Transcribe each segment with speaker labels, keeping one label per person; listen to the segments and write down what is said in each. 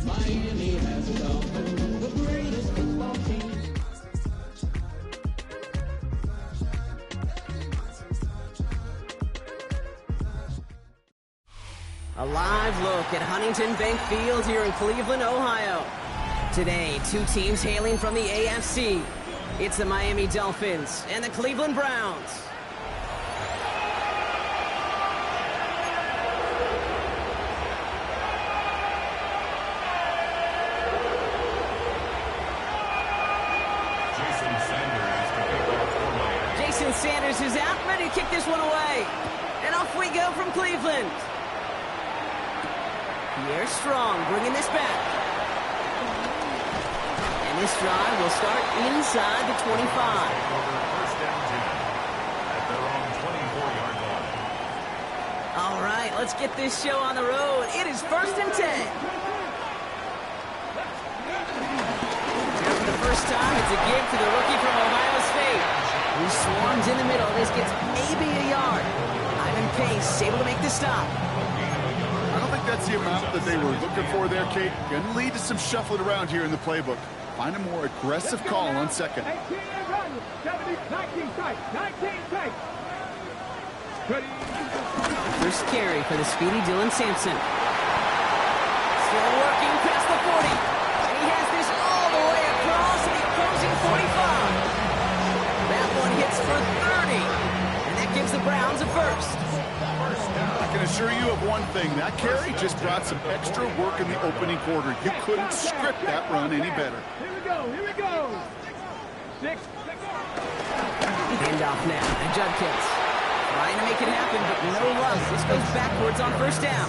Speaker 1: Miami has it all, the greatest football team.
Speaker 2: A live look at Huntington Bank Field here in Cleveland, Ohio. Today, two teams hailing from the AFC. It's the Miami Dolphins and the Cleveland Browns. Jason Sanders is out, ready to kick this one away. And off we go from Cleveland. Pierre Strong bringing this back. And this drive will start inside the 25.
Speaker 3: First down 10 at their own 24-yard line.
Speaker 2: All right, let's get this show on the road. It is 1st and 10. Here for the first time, it's a give to the rookie from Ohio State, who swarms in the middle. This gets maybe a yard. Ivan Pace able to make the stop.
Speaker 4: I don't think that's the amount that they were looking for there, Kate. Going to lead to some shuffling around here in the playbook. Find a more aggressive call on second.
Speaker 2: First carry for the speedy Dylan Sampson. Still working past the 40. And he has this all the way across the opposing 45. That one hits for 30. And that gives the Browns a first.
Speaker 4: I can assure you of one thing. That carry just brought some extra work in the opening quarter. You couldn't script that run any better.
Speaker 5: Here we go.
Speaker 2: Handoff now to Judkins. Trying to make it happen, but no luck. This goes backwards on first down.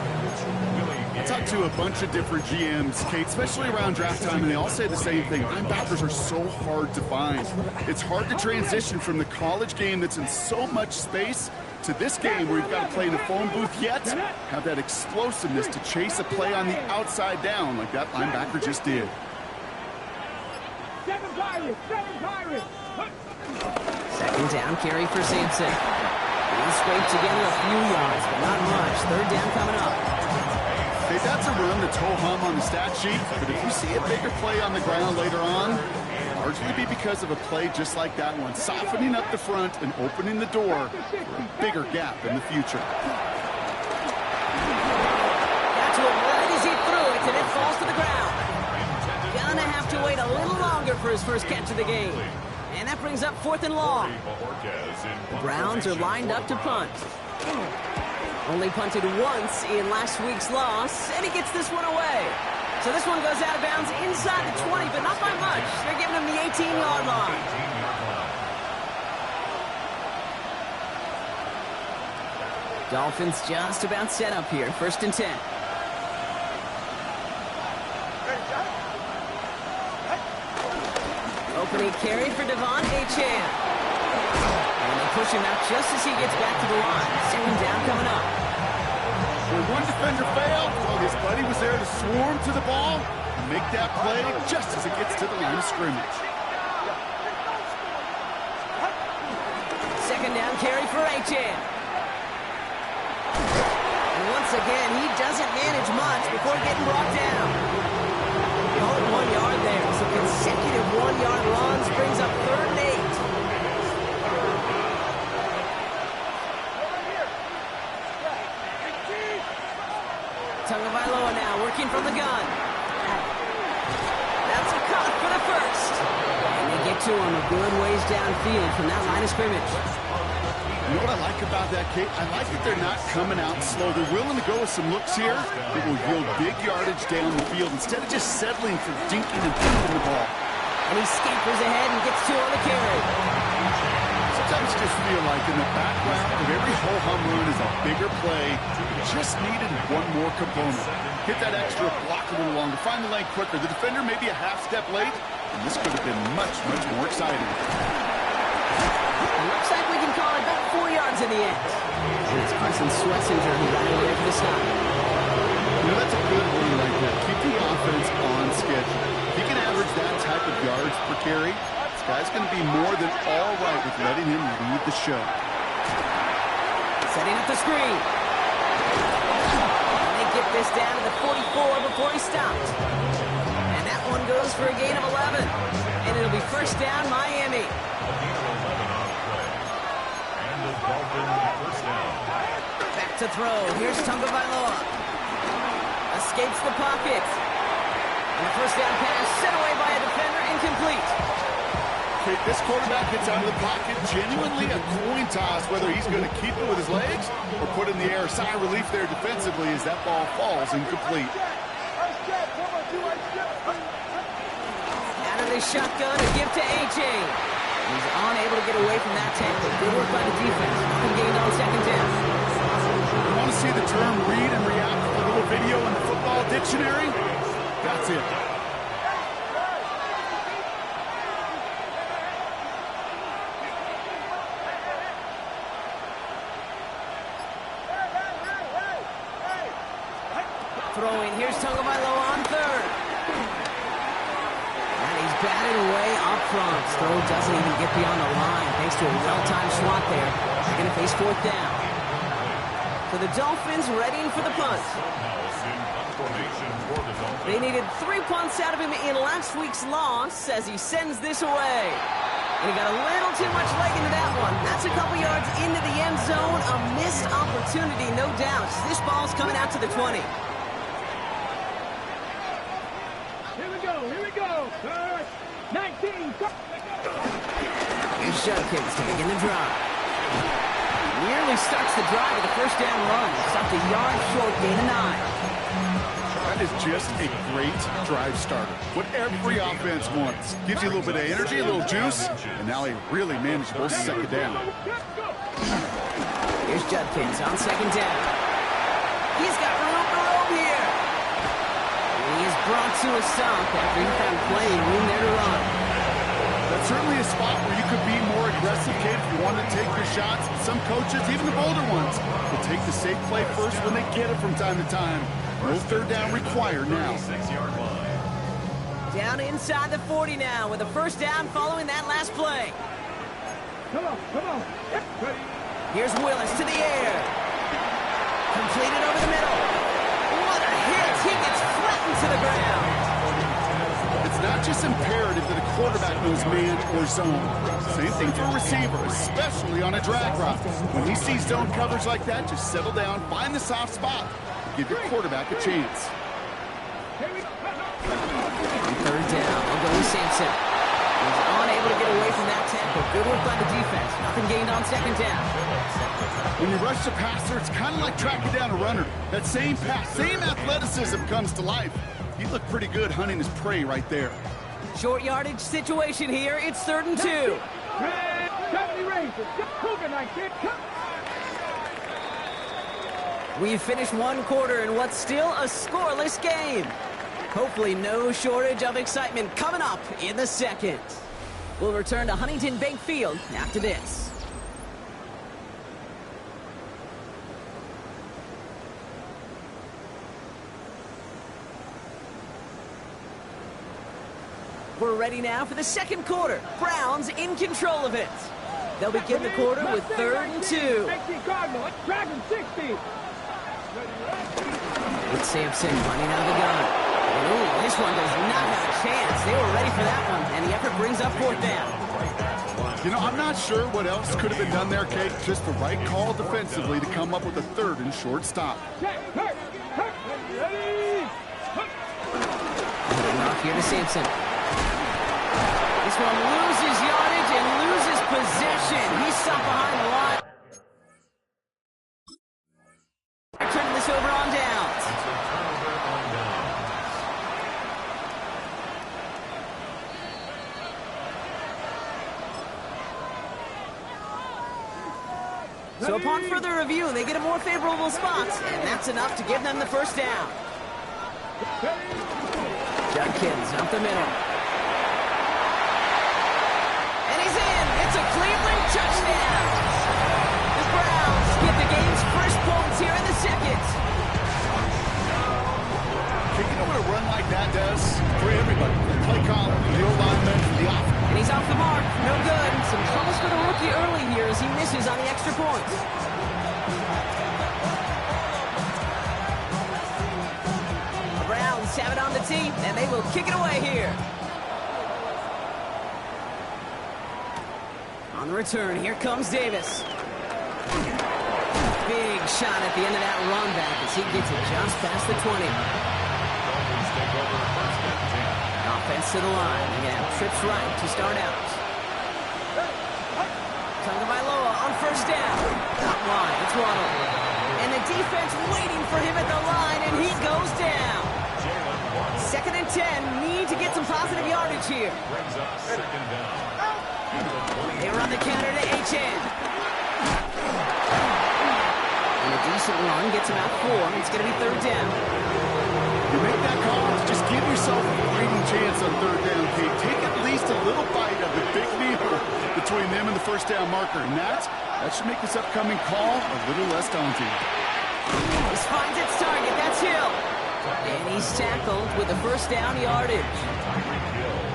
Speaker 4: I talked to a bunch of different GMs, Kate, especially around draft time, and they all say the same thing. Linebackers are so hard to find. It's hard to transition from the college game that's in so much space to this game where you've got to play in a phone booth yet have that explosiveness to chase a play on the outside down like that linebacker just did.
Speaker 2: Second down carry for Sampson. He scraped together a few yards, but not much. Third down coming up.
Speaker 4: Hey, that's a run that's ho-hum on the stat sheet, but if you see a bigger play on the ground later on, largely be because of a play just like that one, softening up the front and opening the door for a bigger gap in the future.
Speaker 2: Got to him right as he threw it, and it falls to the ground. Gonna have to wait a little longer for his first catch of the game. And that brings up 4th and long. The Browns are lined up to punt. Only punted once in last week's loss, and he gets this one away. So this one goes out of bounds inside the 20, but not by much. They're giving him the 18-yard line. Dolphins just about set up here. 1st and 10. Opening carry for Devon Achane. And they push him out just as he gets back to the line. Second down coming up.
Speaker 4: When one defender failed, well, his buddy was there to swarm to the ball and make that play just as it gets to the line of scrimmage.
Speaker 2: Second down carry for Achane. And once again, he doesn't manage much before getting brought down. Only 1 yard there, so consecutive 1-yard runs brings up 3rd and 8. Tagovailoa now working from the gun. That's a cut for the first. And they get to him a good ways downfield from that line of scrimmage.
Speaker 4: You know what I like about that, Kate? I like that they're not coming out slow. They're willing to go with some looks here that will yield big yardage down the field instead of just settling for dinking and pumping the ball.
Speaker 2: And he scampers ahead and gets 2 on the carry.
Speaker 4: Sometimes you just feel like in the background of every ho-hum run is a bigger play. Just needed one more component. Hit that extra block a little longer. Find the lane quicker. The defender may be a half step late, and this could have been much, much more exciting.
Speaker 2: Looks like we can call it about 4 yards in the end. And it's Carson Schwarzenegger who ran away for the stop.
Speaker 4: You know, that's a good run right there. Keep the offense on schedule. If he can average that type of yards per carry, this guy's going to be more than all right with letting him lead the show.
Speaker 2: Setting up the screen. And they get this down to the 44 before he stopped. And that one goes for a gain of 11. And it'll be first down, Miami. Back to throw. Here's Tagovailoa. Escapes the pocket. And a first down pass sent away by a defender, incomplete.
Speaker 4: Okay, this quarterback gets out of the pocket, genuinely a coin toss, whether he's going to keep it with his legs or put it in the air. Sigh of relief there defensively as that ball falls incomplete.
Speaker 2: Out of the shotgun, a give to A.J. He's unable to get away from that tackle. Good work by the defense. Nothing gained on second down.
Speaker 4: You want to see the term read and react with a little video in the football dictionary? That's it.
Speaker 2: Throwing, here's Tagovailoa on third. And he's batted away up front. Throw doesn't even get beyond the line thanks to a well-timed swat there. They're going to face fourth down. So the Dolphins readying for the punt. They needed 3 punts out of him in last week's loss as he sends this away. And he got a little too much leg into that one. That's a couple yards into the end zone. A missed opportunity, no doubt. This ball's coming out to the 20.
Speaker 1: Here we go. First, 19.
Speaker 2: Here's Judkins to begin the drive. Nearly starts the drive with a first down run. Stopped a yard short, gain of 9.
Speaker 4: That is just a great drive starter. What every offense wants. Gives you a little bit of energy, a little juice, and now a really manageable second down.
Speaker 2: Here's Judkins on second down. He's got room to roam here. And he is brought to a stop after he found plenty of room there to run.
Speaker 4: That's certainly a spot where you could be more aggressive, kid, if you want to take your shots. Some coaches, even the bolder ones, will take the safe play first when they get it from time to time. No third down required now.
Speaker 2: Down inside the 40 now with a first down following that last play.
Speaker 1: Come on.
Speaker 2: Here's Willis to the air. Completed over the middle. What a hit. He gets flattened to the ground.
Speaker 4: It's not just imperative that a quarterback knows man or zone. Same thing for a receiver, especially on a drag route. When he sees zone coverage like that, just settle down, find the soft spot. Give your quarterback a chance.
Speaker 2: Third down. They'll go with Sampson. He's unable to get away from that tackle. Good work by the defense. Nothing gained on second down.
Speaker 4: When you rush the passer, it's kind of like tracking down a runner. That same pass, same athleticism comes to life. He looked pretty good hunting his prey right there.
Speaker 2: Short yardage situation here. It's 3rd and 2. We've finished one quarter in what's still a scoreless game. Hopefully no shortage of excitement coming up in the second. We'll return to Huntington Bank Field after this. We're ready now for the second quarter. Browns in control of it. They'll begin the quarter with 3rd and 2. With Sampson running out of the gun. Ooh, this one does not have a chance. They were ready for that one, and the effort brings up 4th down.
Speaker 4: You know, I'm not sure what else could have been done there, Kate. Just the right call defensively to come up with a 3rd and short stop.
Speaker 2: Off here to Sampson. This one loses yardage and loses possession. He's stopped behind the line. Turning this over on downs. So upon further review, they get a more favorable spot, and that's enough to give them the first down. Judkins up the middle. And he's in. It's a Cleveland touchdown. The Browns get the game's first points here in the second.
Speaker 4: You know what a run like that does for everybody? The play caller, the O-lineman, the offense.
Speaker 2: And he's off the mark. No good. Some troubles for the rookie early here as he misses on the extra points. the tee, and they will kick it away here. On the return, here comes Davis. Big shot at the end of that run back as he gets it just past the 20.
Speaker 3: Dolphins take over first and 10.
Speaker 2: Offense to the line. They're going to have trips right to start out. Tagovailoa on first down. Top line, it's Waddle. And the defense waiting for him at the line, and he goes down. Second and 10. Need to get some positive yardage here.
Speaker 3: Brings up second down.
Speaker 2: They run the counter to HN. And a decent run gets him out 4. It's going to be third down.
Speaker 4: You make that call, just give yourself a fighting chance on third down, Kate. Take at least a little bite of the big meal between them and the first down marker. And that should make this upcoming call a little less daunting.
Speaker 2: This finds its target. That's Hill. And he's tackled with the first down yardage.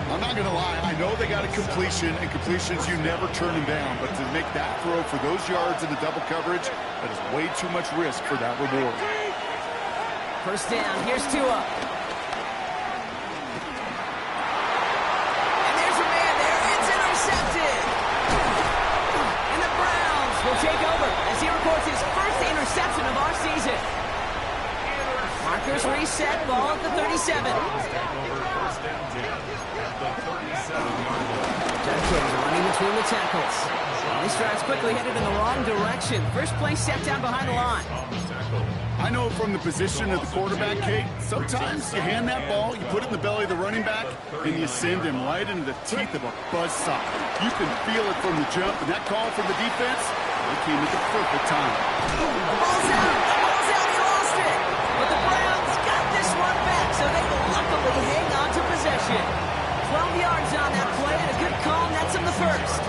Speaker 4: I'm not going to lie, I know they got a completion, and completions you never turn them down, but to make that throw for those yards in the double coverage, that is way too much risk for that reward.
Speaker 2: First down, here's Tua. And there's a man there, it's intercepted! And the Browns will take over as he records his first interception of our season. Markers reset, ball at the 37.
Speaker 3: First down 10 at the 37-yard line.
Speaker 2: Judkins running between the tackles. And he strides quickly, headed in the wrong direction. First play set down behind the line.
Speaker 4: I know from the position of the quarterback, Kate, sometimes you hand that ball, you put it in the belly of the running back, and you send him right into the teeth of a buzzsaw. You can feel it from the jump, and that call from the defense, it came at the perfect time.
Speaker 2: Ball's out, he lost it. But the Browns got this one back, so they will luckily hang on to possession. 12 yards on that play, and a good call nets him the first.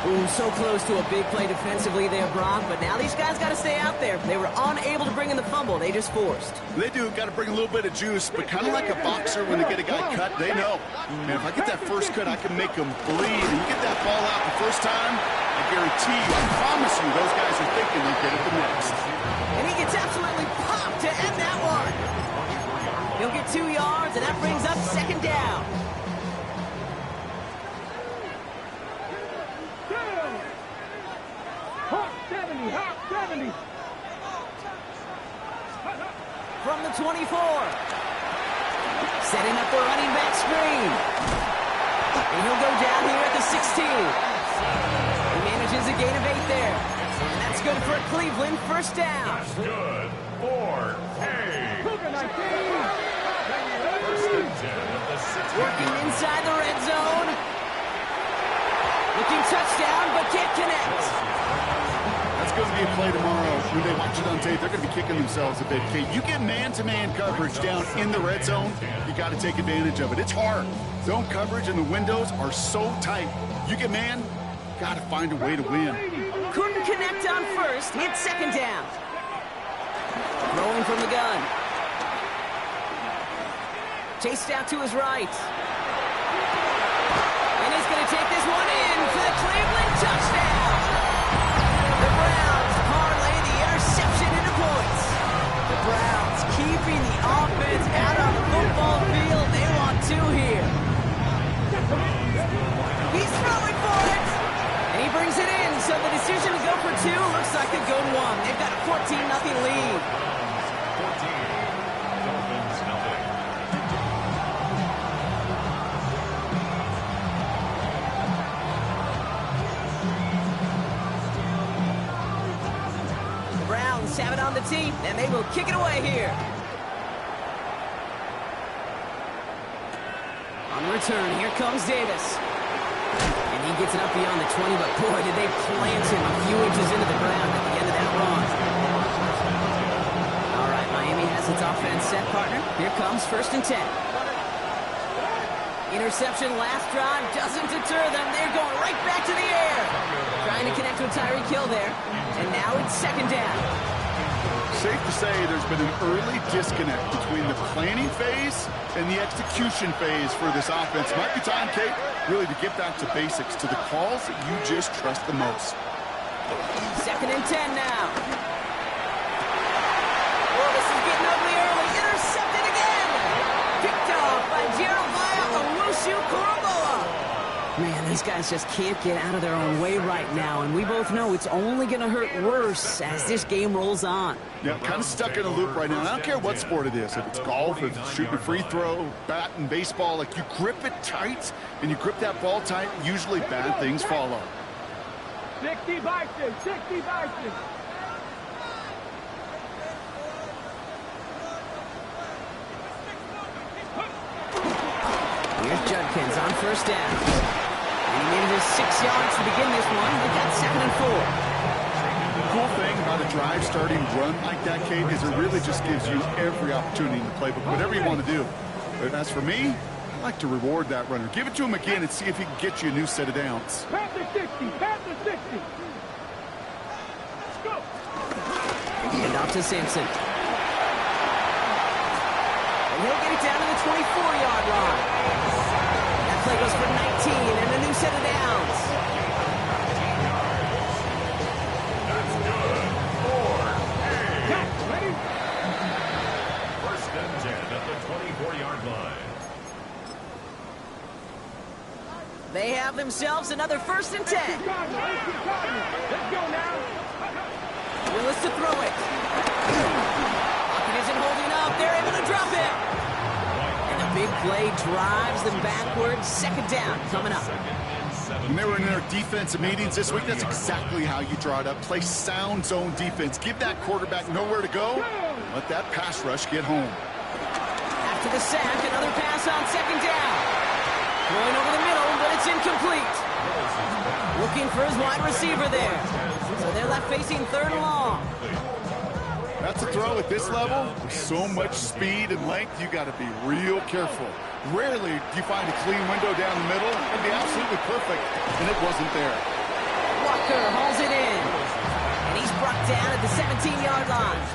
Speaker 2: Ooh, so close to a big play defensively there, Brock, but now these guys got to stay out there. They were unable to bring in the fumble. They just forced.
Speaker 4: They do, got to bring a little bit of juice, but kind of like a boxer when they get a guy cut, they know. Man, if I get that first cut, I can make them bleed. And you get that ball out the first time, I guarantee you, I promise you, those guys are thinking they get it the next.
Speaker 2: And he gets absolutely popped to end that one. He'll get 2 yards, and that brings up second down. From the 24. Setting up the running back screen. And he'll go down here at the 16. He manages a gain of 8 there. And that's good for Cleveland. First down.
Speaker 3: That's good for Hay. First and 10 at the 16.
Speaker 2: Working inside the red zone. Looking touchdown, but can't connect.
Speaker 4: That's going to be a play tomorrow. When they watch it on tape, they're going to be kicking themselves a bit, Kate. You get man-to-man coverage down in the red zone, you got to take advantage of it. It's hard. Zone coverage and the windows are so tight. You get man, got to find a way to win.
Speaker 2: Couldn't connect on first. Hit second down. Throwing from the gun. Chased out to his right. And he's going to take this one in for the Cleveland touchdown. The Browns parlay the interception into points. The Browns keeping the offense out on the football field. They want 2 here. He's throwing for it. And he brings it in, so the decision to go for 2 looks like a good one. They've got a 14-0 lead.
Speaker 3: 14. Dolphins nothing.
Speaker 2: The Browns have it on the tee, and they will kick it away here. On the return, here comes Davis. And he gets it up beyond the 20, but boy, did they plant him a few inches into the ground at the end of that run. All right, Miami has its offense set, partner. Here comes first and 10. Interception last drive doesn't deter them. They're going right back to the air. Trying to connect with Tyreek Hill there. And now it's second down.
Speaker 4: Safe to say there's been an early disconnect between the planning phase and the execution phase for this offense. Might be time, Kate, really to get back to basics, to the calls that you just trust the most.
Speaker 2: Second and 10 now. Oh, this is getting ugly early. Intercepted again. Picked off guys just can't get out of their own way right now, and we both know it's only going to hurt worse as this game rolls on.
Speaker 4: Yeah, kind of stuck in a loop right now. And I don't care what sport it is. If it's golf, if it's shooting a free throw, batting, baseball, like you grip it tight and you grip that ball tight, usually bad things follow.
Speaker 1: 60 Bison, 60 Bison.
Speaker 2: Here's Judkins on first down. And he needed his 6 yards to begin this one. They got 2nd and 4.
Speaker 4: The cool thing about a drive starting run like that, Kate, is it really just gives you every opportunity in the playbook, whatever you want to do. But as for me, I like to reward that runner. Give it to him again and see if he can get you a new set of downs.
Speaker 1: Panther 60, Panther 60. Let's go.
Speaker 2: And off to Simpson. And he'll get it down to the 24-yard line. That play goes for 19 and a new set of downs.
Speaker 3: That's good. 4.
Speaker 1: Cut, ready?
Speaker 3: First and 10 at the 24-yard line.
Speaker 2: They have themselves another 1st and 10.
Speaker 1: Cardinal, let's go now.
Speaker 2: Willis to throw it. Lockett isn't holding up. They're able to drop it. And the big play drives them backwards. 2nd down coming up.
Speaker 4: When they were in their defensive meetings this week, that's exactly how you draw it up. Play sound zone defense. Give that quarterback nowhere to go. Let that pass rush get home.
Speaker 2: After the sack, another pass on 2nd down. Going over the middle, but it's incomplete. Looking for his wide receiver there. So they're left facing 3rd and long.
Speaker 4: That's a throw at this level. With so much speed and length, you got to be real careful. Rarely do you find a clean window down the middle. It'd be absolutely perfect, and it wasn't there.
Speaker 2: Walker hauls it in. And he's brought down at the 17-yard line.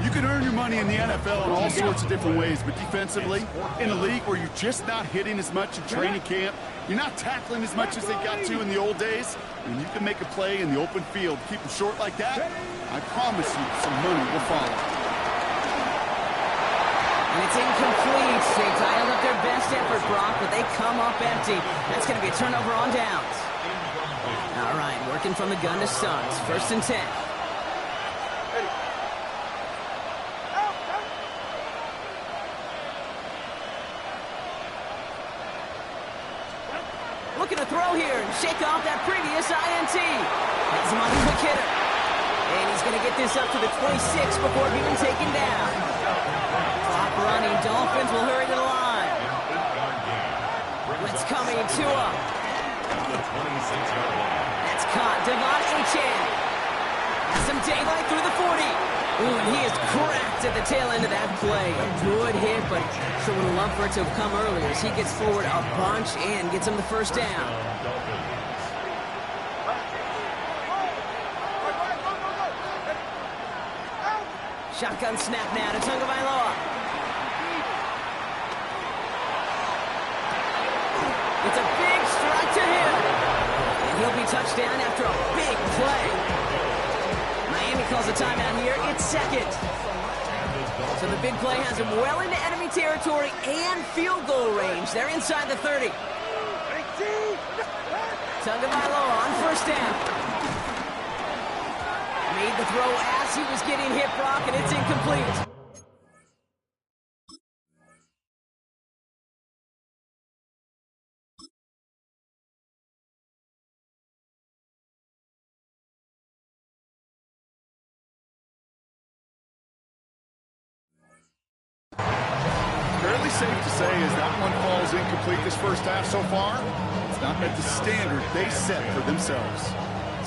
Speaker 4: You can earn your money in the NFL in all sorts of different ways, but defensively, in a league where you're just not hitting as much in training camp, you're not tackling as much as they got to in the old days, and you can make a play in the open field, keep them short like that, I promise you some money will follow.
Speaker 2: And it's incomplete. They dialed up their best effort, Brock, but they come up empty. That's going to be a turnover on downs. All right, working from the gun to Suggs. 1st and 10. Looking to throw here and shake off that previous INT. Has him on the quick hitter. And he's going to get this up to the 26 before being taken down. Clock running. Dolphins will hurry to the line. Blitz coming to him. That's caught. Devon Achane. Has some daylight through the 40. Ooh, and he is cracked at the tail end of that play. A good hit, but sure would have loved for it to have come earlier as he gets forward a bunch and gets him the 1st down. Shotgun snap now to Tagovailoa. It's a big strike to him. And he'll be touched down after a big play. Miami calls a timeout here. It's 2nd. So the big play has him well into enemy territory and field goal range. They're inside the 30. Tagovailoa on 1st down. Made the throw as he was getting hit, Brock, and it's incomplete.
Speaker 4: Fairly safe to say as that one falls incomplete this first half so far, it's not met the standard they set for themselves.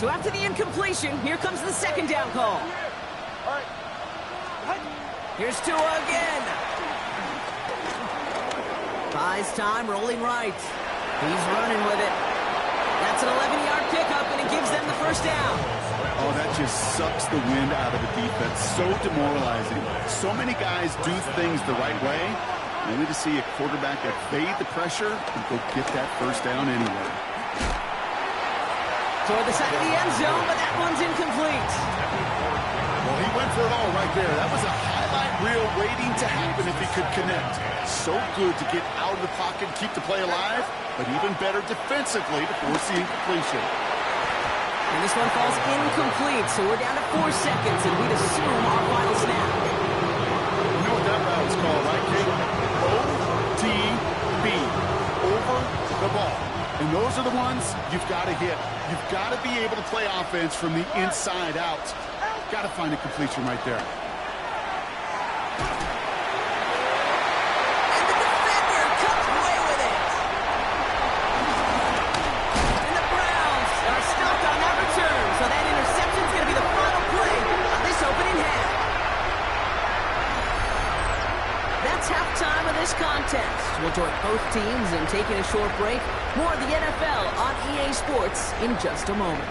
Speaker 2: So after the incompletion, here comes the 2nd down call. Here's Tua again. Buys time, rolling right. He's running with it. That's an 11-yard pickup, and it gives them the 1st down.
Speaker 4: Oh, that just sucks the wind out of a defense. So demoralizing. So many guys do things the right way, only to see a quarterback evade the pressure and go get that 1st down anyway.
Speaker 2: Toward the side of the end zone, but that one's incomplete.
Speaker 4: Well, he went for it all right there. That was a highlight reel waiting to happen if he could connect. So good to get out of the pocket, keep the play alive, but even better defensively to force the incompletion.
Speaker 2: And this one falls incomplete, so we're down to 4 seconds, and we'd assume our final snap.
Speaker 4: You know what that route is called, right, Kate? OTB, over the ball. And those are the ones you've got to hit. You've got to be able to play offense from the inside out. Got to find a completion right there.
Speaker 2: And the defender comes away with it. And the Browns are stopped on that return, so that interception is going to be the final play of this opening half. That's halftime of this contest. We'll join both teams in taking a short break. More of the NFL on EA Sports in just a moment.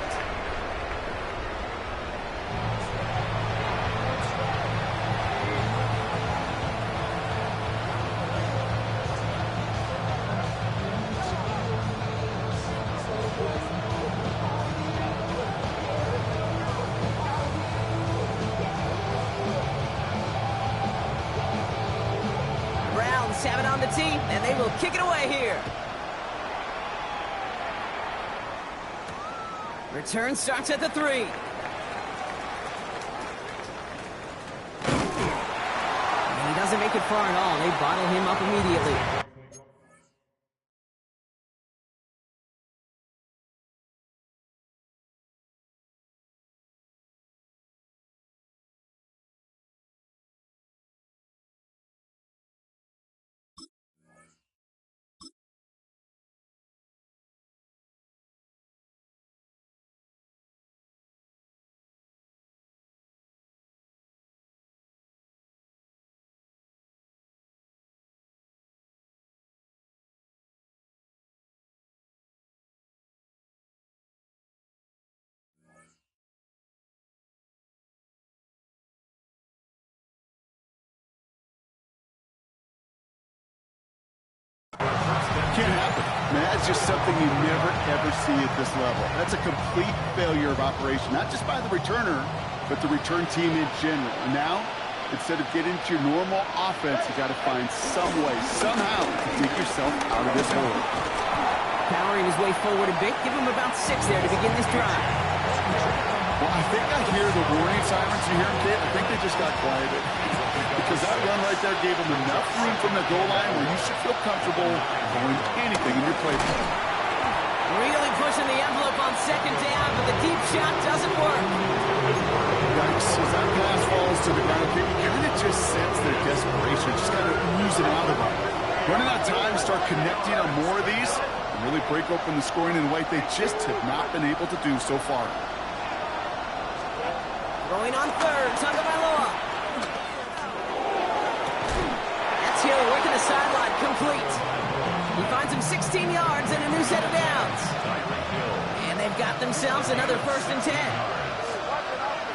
Speaker 2: Browns have it on the tee, and they will kick it away here. Return starts at the 3. And he doesn't make it far at all. They bottle him up immediately.
Speaker 4: Can't happen. Man, that's just something you never, ever see at this level. That's a complete failure of operation, not just by the returner, but the return team in general. And now, instead of getting to your normal offense, you got to find some way, somehow, to dig yourself out of this hole.
Speaker 2: Powering his way forward a bit. Give him about 6 there to begin this drive.
Speaker 4: Well, I think I hear the warning sirens. You hear them, Kate? I think they just got quieted. Because that run right there gave them enough room from the goal line where you should feel comfortable going anything in your playbook.
Speaker 2: Really pushing the envelope on second down, but the deep shot doesn't work.
Speaker 4: Yikes, as that pass falls to the ground, you kind of just sense their desperation, just kind of oozing out of them. Running out of time, start connecting on more of these, and really break open the scoring in a way they just have not been able to do so far.
Speaker 2: Throwing on third, Tagovailoa. That's Hill working the sideline, complete. He finds him 16 yards and a new set of downs. And they've got themselves another 1st and 10.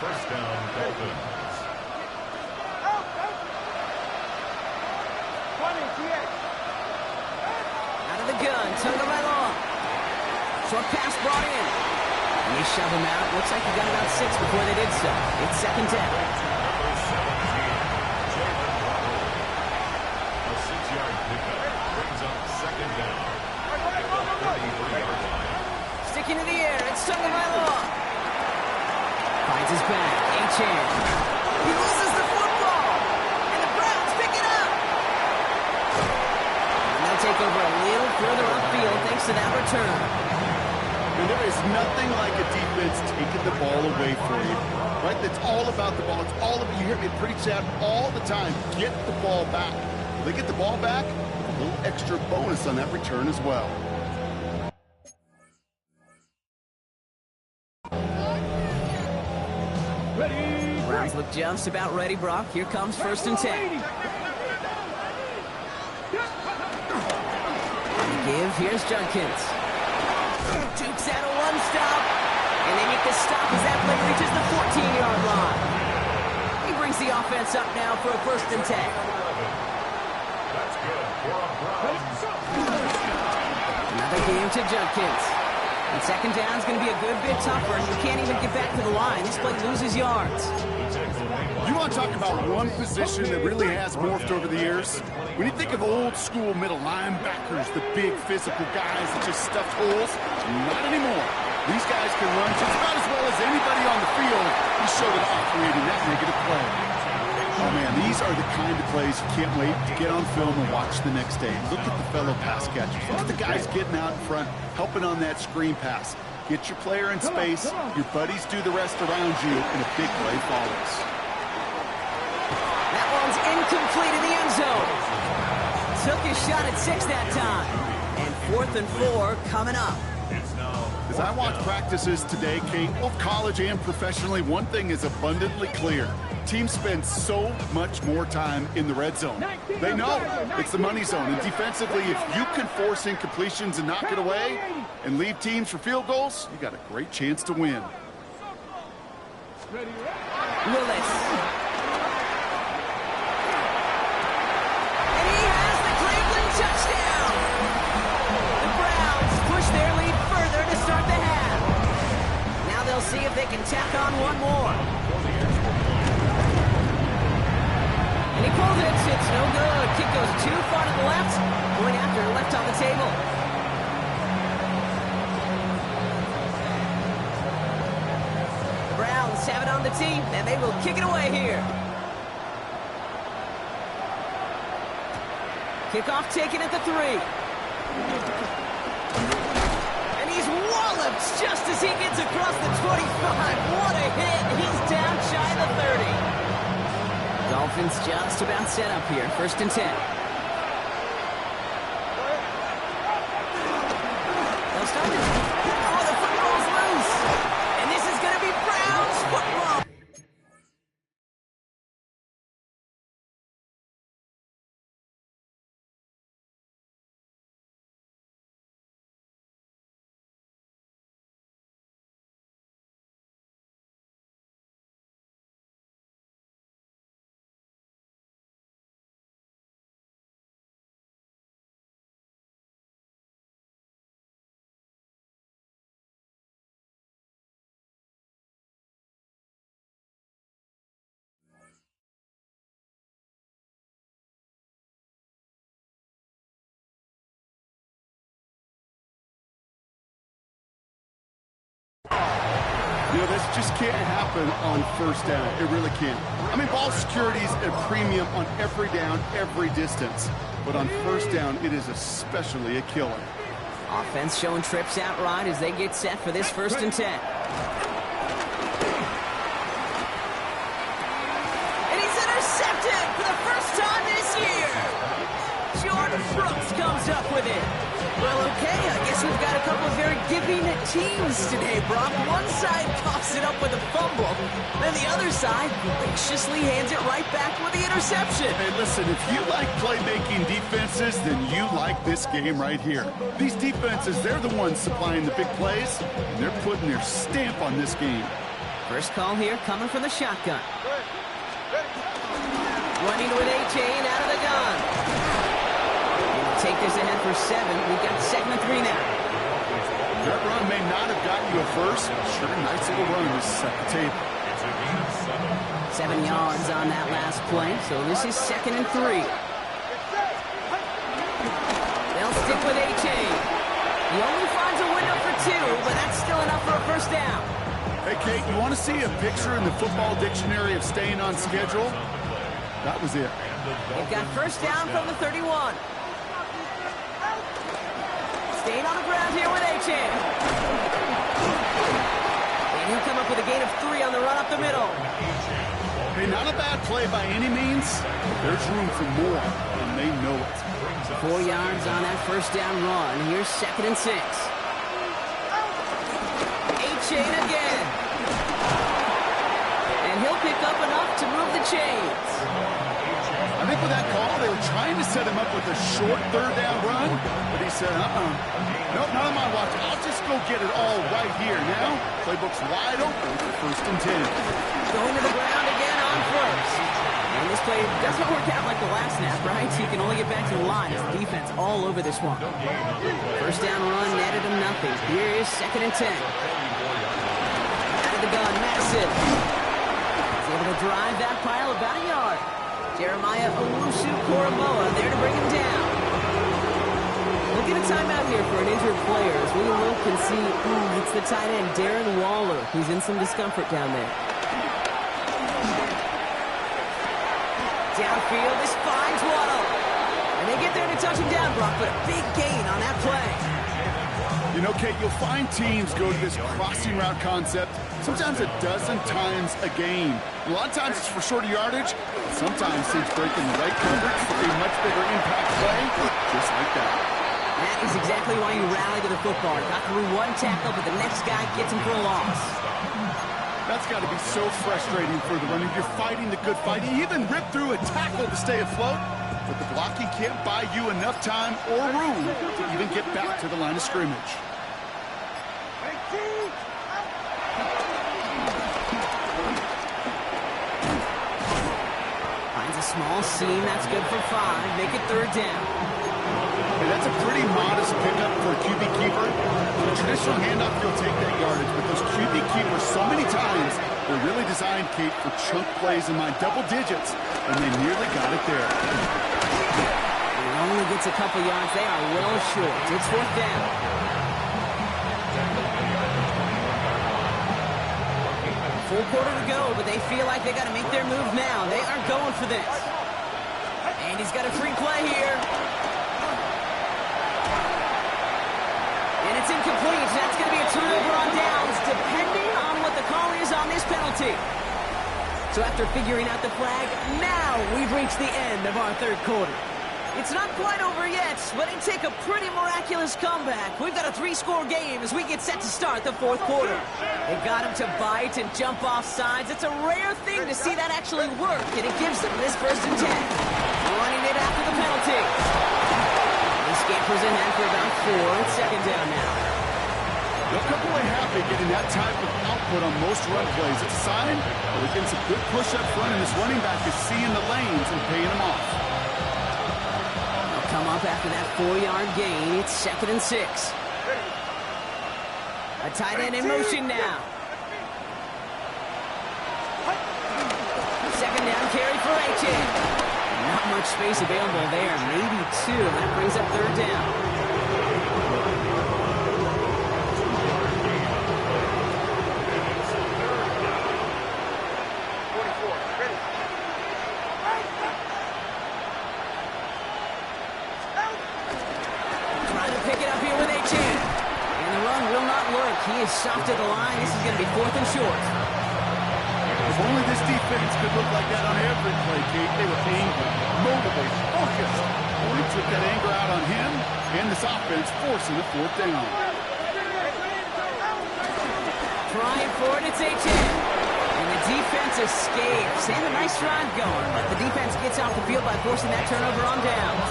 Speaker 3: First down, Dolphins.
Speaker 2: Out of the gun, Tagovailoa. Short pass brought in. And they shove him out. Looks like he got about 6 before they did so. It's 2nd down.
Speaker 3: A 6-yard pickup brings up 2nd down. At the 33-yard line.
Speaker 2: Sticking in the air, it's Tagovailoa. Finds his back, Achane. He loses the football. And the Browns pick it up. And they'll take over a little further upfield thanks to that return.
Speaker 4: And there is nothing like a defense taking the ball away from you, right? That's all about the ball. It's all about, you hear me preach that all the time. Get the ball back. When they get the ball back, a little extra bonus on that return as well.
Speaker 2: Browns look just about ready, Brock. Here comes 1st and 10. Give, here's Judkins. Jukes out a one-stop, and they make the stop as that play reaches the 14-yard line. He brings the offense up now for a 1st and 10.
Speaker 3: That's good for a Browns.
Speaker 2: Another game to Judkins. And 2nd down is going to be a good bit tougher. You can't even get back to the line. This play loses yards.
Speaker 3: The tackle
Speaker 4: You want to talk about one position that really has morphed over the years? When you think of old school middle linebackers, the big physical guys that just stuffed holes, not anymore. These guys can run just about as well as anybody on the field. He showed it off creating that negative play. Oh man, these are the kind of plays you can't wait to get on film and watch the next day. Look at the fellow pass catchers. Look at the guys getting out in front, helping on that screen pass. Get your player in space, your buddies do the rest around you, and a big play follows.
Speaker 2: That one's incomplete in the end zone. Took his shot at 6 that time. And 4th and 4 coming up.
Speaker 4: As I watch practices today, Kate, both college and professionally, one thing is abundantly clear. Teams spend so much more time in the red zone. They know it's the money zone. And defensively, if you can force incompletions and knock it away and leave teams for field goals, you got a great chance to win.
Speaker 2: Willis. And he has the Cleveland touchdown. The Browns push their lead further to start the half. Now they'll see if they can tack on one more. And he pulls it. It's no good. Kick goes too far to the left. Point after left on the table. The Browns have it on the tee, and they will kick it away here. Kickoff taken at the 3. And he's walloped just as he gets across the 25. What a hit. He's down shy of the 30. Dolphins just about set up here. 1st and 10. They'll start it. Oh, the football's loose. And this is going to be Browns football.
Speaker 4: You know, this just can't happen on 1st down. It really can't. I mean, ball security is a premium on every down, every distance. But on 1st down, it is especially a killer.
Speaker 2: Offense showing trips out right as they get set for this 1st and 10. And he's intercepted for the first time this year. Jordan Brooks comes up with it. Well, okay, I guess we've got a couple of very giving teams today, Brock. One side coughs it up with a fumble, then the other side graciously hands it right back with the interception.
Speaker 4: Hey, listen, if you like playmaking defenses, then you like this game right here. These defenses, they're the ones supplying the big plays, and they're putting their stamp on this game.
Speaker 2: First call here coming from the shotgun. Running with A-Chain out of the gun. Take this ahead for 7. We've got 2nd and 3 now.
Speaker 4: That run may not have gotten you a first. Sure, nice little run to set the table.
Speaker 2: 7 yards on that last play, so this is 2nd and 3. They'll stick with A-Chain. He only finds a window for 2, but that's still enough for a 1st down.
Speaker 4: Hey, Kate, you want to see a picture in the football dictionary of staying on schedule? That was it.
Speaker 2: They've got 1st down from the 31. Staying on the ground here with A-Chain. And he'll come up with a gain of 3 on the run up the middle.
Speaker 4: Hey, not a bad play by any means, but there's room for more, and they know it.
Speaker 2: 4 yards on that 1st down run. Here's 2nd and 6. A-Chain again. And he'll pick up enough to move the chains.
Speaker 4: I think with that call, they were trying to set him up with a short 3rd down run, but he said, nope, not on my watch. I'll just go get it all right here. Now, playbook's wide open for 1st and 10.
Speaker 2: Going to the ground again on 1st. And this play doesn't work out like the last snap, right? He can only get back to the line as the defense all over this one. 1st down run netted him nothing. Here is 2nd and 10. Out of the gun, Madison. He's able to He'll drive that pile about a yard. Jeremiah Owusu-Koramoah there to bring him down. We'll get a timeout here for an injured player. As we look and see, it's the tight end, Darren Waller, who's in some discomfort down there. Downfield, this finds Waddle. And they get there to touch him down, Brock, but a big gain on that play.
Speaker 4: You know, Kate, you'll find teams go to this crossing route concept sometimes a dozen times a game. A lot of times it's for shorter yardage. Sometimes teams break in the right coverage for a much bigger impact play, just like that.
Speaker 2: That is exactly why you rally to the football. Got through one tackle, but the next guy gets him for a loss.
Speaker 4: That's got to be so frustrating for the runner. You're fighting the good fight. You even rip through a tackle to stay afloat, but the blocking can't buy you enough time or room to even get back to the line of scrimmage.
Speaker 2: Finds a small seam. That's good for 5. Make it 3rd down.
Speaker 4: Hey, that's a pretty modest pickup for a QB keeper. The traditional handoff, you'll take that yardage, but those QB keepers, so many times, they're really designed, Kate, for chunk plays in my double digits, and they nearly got it there.
Speaker 2: He only gets a couple yards. They are well short. It's 4th down. Full quarter to go, but they feel like they got to make their move now. They are going for this. And he's got a free play here. And it's incomplete. That's going to be a turnover on downs, depending on what the call is on this penalty. So after figuring out the flag, now we've reached the end of our 3rd quarter. It's not quite over yet, but it'd take a pretty miraculous comeback. We've got a 3-score game as we get set to start the 4th quarter. They got him to bite and jump off sides. It's a rare thing to see that actually work, and it gives them this 1st and 10. Running it after the penalty. He scampers ahead for about 4. It's 2nd down now.
Speaker 4: They'll come away happy getting that type of output on most run plays. It's a sign that we're getting some good push up front, and this running back is seeing the lanes and paying them off.
Speaker 2: Come up after that 4-yard gain. It's 2nd and 6. A tight end in motion now. 2nd down carry for Achane. Not much space available there. Maybe 2. That brings up 3rd down. He is soft at the line. This is going to be 4th and short.
Speaker 4: If only this defense could look like that on every play, Kate. They were angry, motivated, focused. Only took that anger out on him and this offense, forcing the 4th down.
Speaker 2: Trying for it, it's Achane. And the defense escapes. And a nice drive going, but the defense gets off the field by forcing that turnover on downs.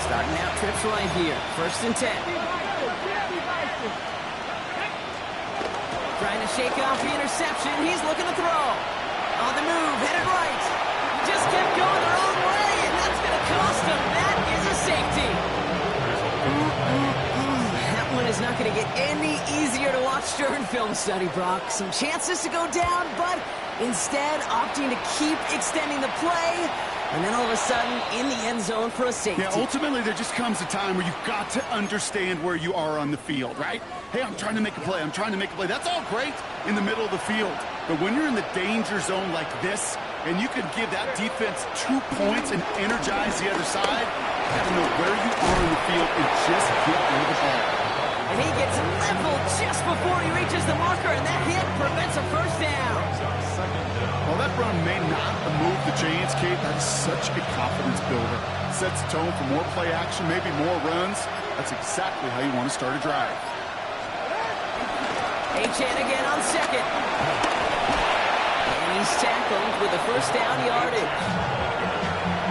Speaker 2: Starting out trips right here. 1st and 10. Trying to shake off the interception. He's looking to throw. On the move, headed right. Just kept going the wrong way, and that's going to cost him. That is a safety. That one is not going to get any easier to watch during film study, Brock. Some chances to go down, but instead opting to keep extending the play. And then all of a sudden, in the end zone for a safety.
Speaker 4: Yeah, ultimately, there just comes a time where you've got to understand where you are on the field, right? Hey, I'm trying to make a play. I'm trying to make a play. That's all great in the middle of the field. But when you're in the danger zone like this, and you can give that defense 2 points and energize the other side, you got to know where you are on the field and just get rid of the ball.
Speaker 2: And he gets leveled just before he reaches the marker, and that hit prevents a 1st down.
Speaker 4: While that run may not have moved the chains, Kate, that's such a confidence builder. Sets the tone for more play action, maybe more runs. That's exactly how you want to start a drive.
Speaker 2: Achane again on 2nd. And he's tackled with a 1st down yardage.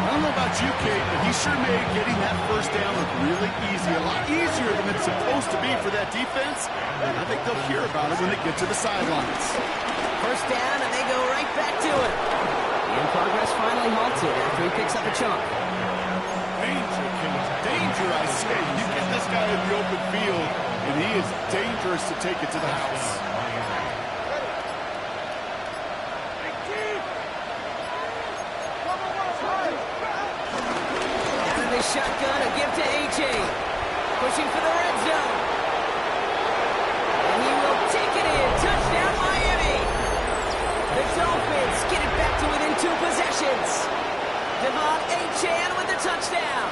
Speaker 4: I don't know about you, Kate, but he sure made getting that 1st down look really easy. A lot easier than it's supposed to be for that defense. And I think they'll hear about it when they get to the sidelines.
Speaker 2: 1st down, and they go right back to it. And progress finally halted after he picks up a chunk.
Speaker 4: Danger, Kate. Danger, I say. You get this guy in the open field, and he is dangerous to take it to the house.
Speaker 2: pushing for the red zone. And he will take it in. Touchdown, Miami. The Dolphins get it back to within 2 possessions. Devon Achane with the touchdown.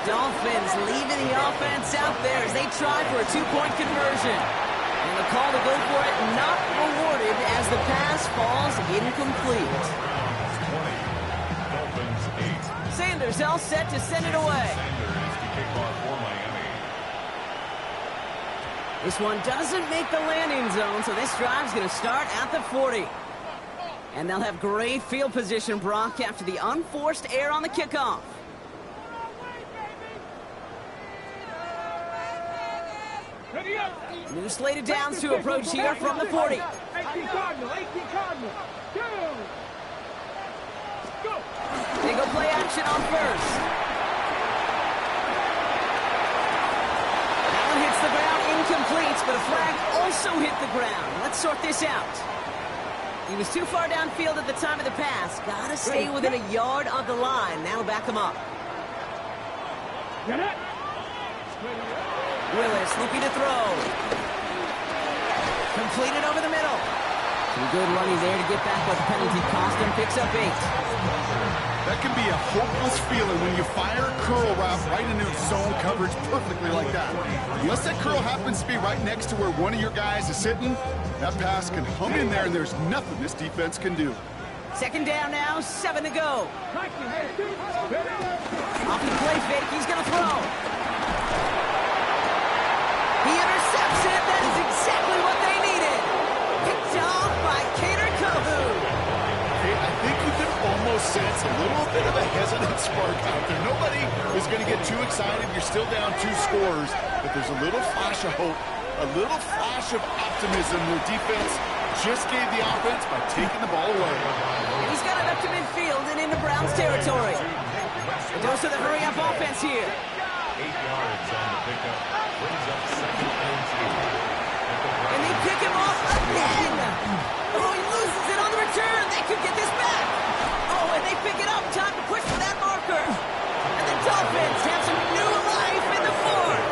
Speaker 2: Dolphins leaving the offense out there as they try for a 2-point conversion. And the call to go for it not rewarded as the pass falls incomplete.
Speaker 3: 20. Dolphins 8.
Speaker 2: Sanders all set to send it away.
Speaker 3: Sanders to kick off for Miami.
Speaker 2: This one doesn't make the landing zone, so this drive's going to start at the 40. And they'll have great field position, Brock, after the unforced error on the kickoff. New slated downs to approach here from the 40.
Speaker 1: 18 Cardinal, 18 Cardinal. Go.
Speaker 2: They go play action on first. That one hits the ground incomplete, but a flag also hit the ground. Let's sort this out. He was too far downfield at the time of the pass. Gotta stay within a yard of the line. That'll back him up.
Speaker 1: Get it.
Speaker 2: Willis looking to throw. Completed over the middle. Some good running there to get back, but the penalty cost him. Picks up 8.
Speaker 4: That can be a hopeless feeling when you fire a curl route right into zone coverage perfectly like that. Unless that curl happens to be right next to where one of your guys is sitting, that pass can hum in there and there's nothing this defense can do.
Speaker 2: Second down now, 7 to go. Off the play fake, he's going to throw. He intercepts it. That is exactly what they needed. Picked off by Kader Kohou.
Speaker 4: Hey, I think you can almost sense a little bit of a hesitant spark out there. Nobody is going to get too excited. You're still down 2 scores, but there's a little flash of hope, a little flash of optimism. The defense just gave the offense by taking the ball away.
Speaker 2: And he's got it up to midfield and into Browns territory. A dose of the hurry-up offense here.
Speaker 3: 8 yards on the pickup. Brings up 2nd and 2.
Speaker 2: And they pick him off again. Oh, he loses it on the return. They could get this back. Oh, and they pick it up. Time to push for that marker. And the Dolphins have some new life in the 4th.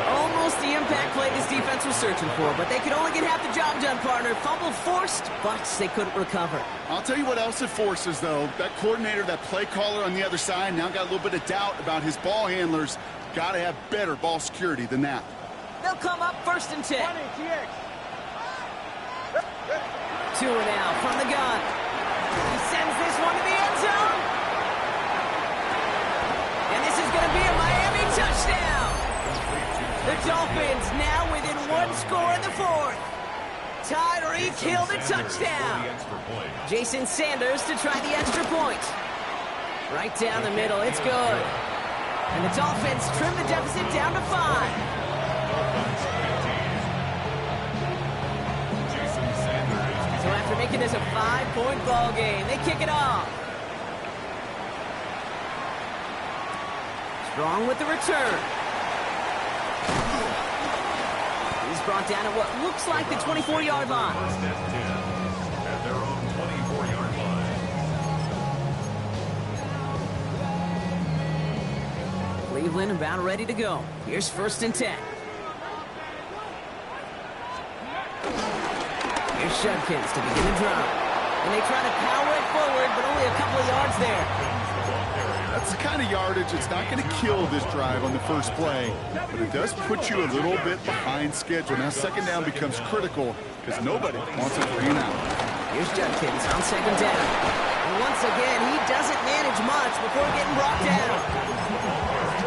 Speaker 2: Almost the impact play this defense was searching for, but they could only get half the job done, partner. Fumble forced, but they couldn't recover.
Speaker 4: I'll tell you what else it forces, though. That coordinator, that play caller on the other side, now got a little bit of doubt about his ball handlers. Got to have better ball security than that.
Speaker 2: They'll come up 1st and 10. 2 now from the gun. He sends this one to the end zone. And this is going to be a Miami touchdown. The Dolphins now within 1 score in the 4th. Tyreek Hill the touchdown. Jason Sanders to try the extra point. Right down the middle, it's good. And the Dolphins trim the deficit down to 5. So after making this a 5-point ball game, they kick it off. Strong with the return. He's brought down at what looks like the 24-yard line.
Speaker 3: 1st and 10 at their own 24-yard line.
Speaker 2: Cleveland about ready to go. Here's 1st and 10. Here's Judkins to begin the drive. And they try to power it forward, but only a couple of yards there.
Speaker 4: That's the kind of yardage that's not going to kill this drive on the first play, but it does put you a little bit behind schedule. Now 2nd down becomes critical because nobody wants a 3 and out.
Speaker 2: Here's Judkins on 2nd down. And once again, he doesn't manage much before getting brought down.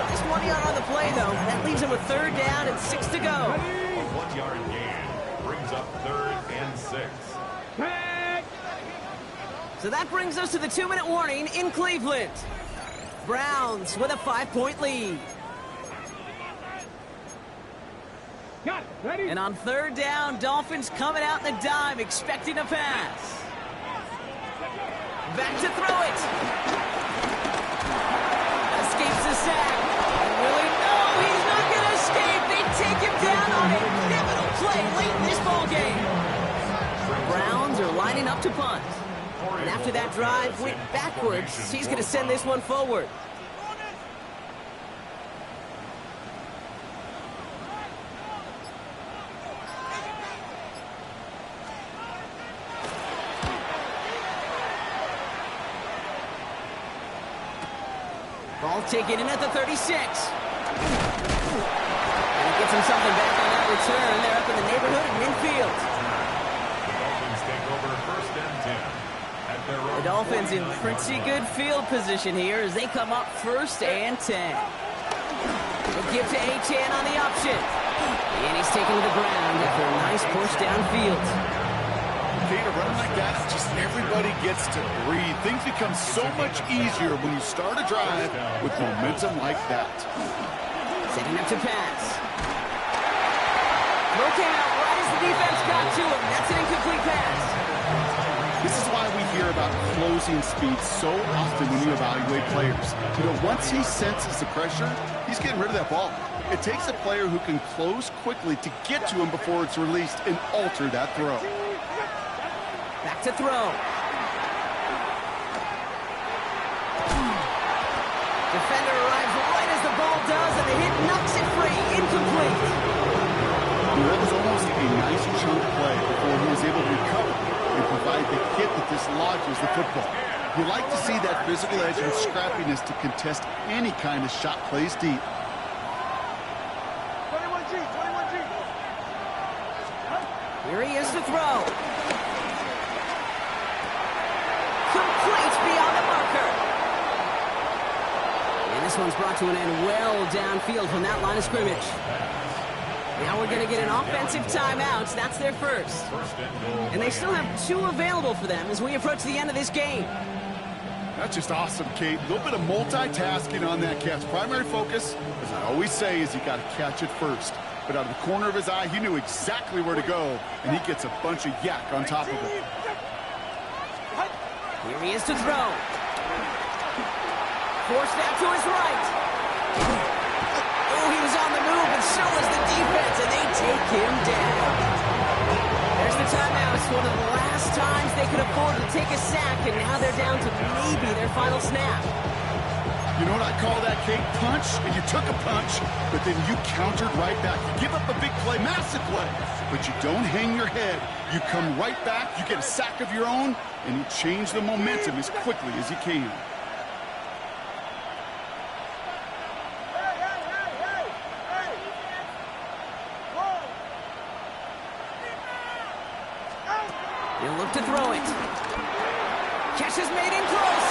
Speaker 2: Just 1 yard on the play, though. That leaves him with 3rd down and 6 to go.
Speaker 3: A 1-yard gain brings up 3rd and 6.
Speaker 2: So that brings us to the 2-minute warning in Cleveland. Browns with a 5-point lead. And on 3rd down, Dolphins coming out in the dime, expecting a pass. Back to throw it. Escapes the sack. And really, no, he's not going to escape. They take him down on a pivotal play late in this ball game. Browns are lining up to punt. And after that drive went backwards, he's going to send this one forward. Ball taken in at the 36. And he gets him something back on that return. They're up in the neighborhood at midfield.
Speaker 3: The Dolphins take over first and 10. At their own
Speaker 2: The Dolphins in
Speaker 3: 40-yard
Speaker 2: pretty
Speaker 3: line.
Speaker 2: good field position here as they come up first and 10. They give to Achane on the option. And he's taken to the ground after a nice push downfield.
Speaker 4: Kate, a run like that, just everybody gets to breathe. Things become so much easier when you start a drive with momentum like that.
Speaker 2: Setting up to pass. Throw came out right as the defense got to him. That's an incomplete pass.
Speaker 4: This is why we hear about closing speed so often when you evaluate players. You know, once he senses the pressure, he's getting rid of that ball. It takes a player who can close quickly to get to him before it's released and alter that throw.
Speaker 2: Back to throw. Defender arrives right as the ball does, and the hit knocks it free. Incomplete.
Speaker 4: That was almost a nice chunk play before he was able to recover and provide the hit that dislodges the football. You like to see that physical edge and scrappiness to contest any kind of shot plays deep.
Speaker 5: 21G, 21G.
Speaker 2: Here he is to throw. Complete beyond the marker. And this one's brought to an end well downfield from that line of scrimmage. Now we're going to get an offensive timeout. That's their first. And they still have 2 available for them as we approach the end of this game.
Speaker 4: That's just awesome, Kate. A little bit of multitasking on that catch. Primary focus, as I always say, is you got to catch it first. But out of the corner of his eye, he knew exactly where to go, and he gets a bunch of yak on top of it.
Speaker 2: Here he is to throw. Forced out to his right. Oh, he was on the move, and so was the defense, and they take him down. There's the timeout. It's one of the last times they could afford to take a sack, and now they're down to maybe their final snap.
Speaker 4: You know what I call that, Kate? Punch, and you took a punch, but then you countered right back. You give up a big play, massive play, but you don't hang your head. You come right back, you get a sack of your own, and you change the momentum as quickly as you can.
Speaker 2: He'll look to throw it. Catch is made in close.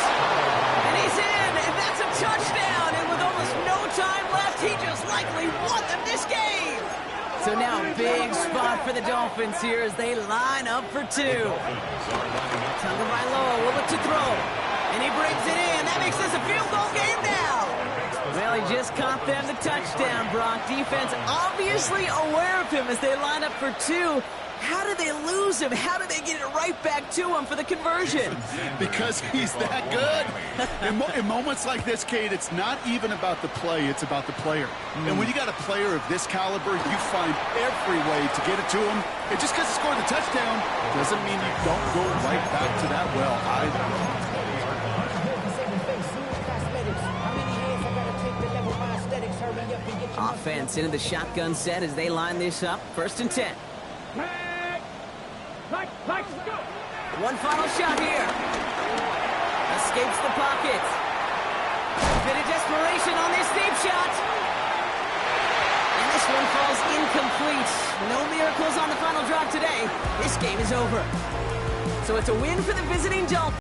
Speaker 2: And he's in, and that's a touchdown. And with almost no time left, he just likely won them this game. So now a big spot for the Dolphins here as they line up for 2. Tagovailoa will look to throw. And he brings it in. That makes this a field goal game now. Well, he just caught them the touchdown, Brock. Defense obviously aware of him as they line up for 2. How did they lose him? How did they get it right back to him for the conversion?
Speaker 4: Because he's that good. In moments like this, Kate, it's not even about the play, it's about the player. And when you got a player of this caliber, you find every way to get it to him. And just because he scored the touchdown doesn't mean you don't go right back to that well either.
Speaker 2: Offense into the shotgun set as they line this up. First and 10. One final shot here. Escapes the pocket. Bit of desperation on this deep shot. And this one falls incomplete. No miracles on the final drive today. This game is over. So it's a win for the visiting Dolphins.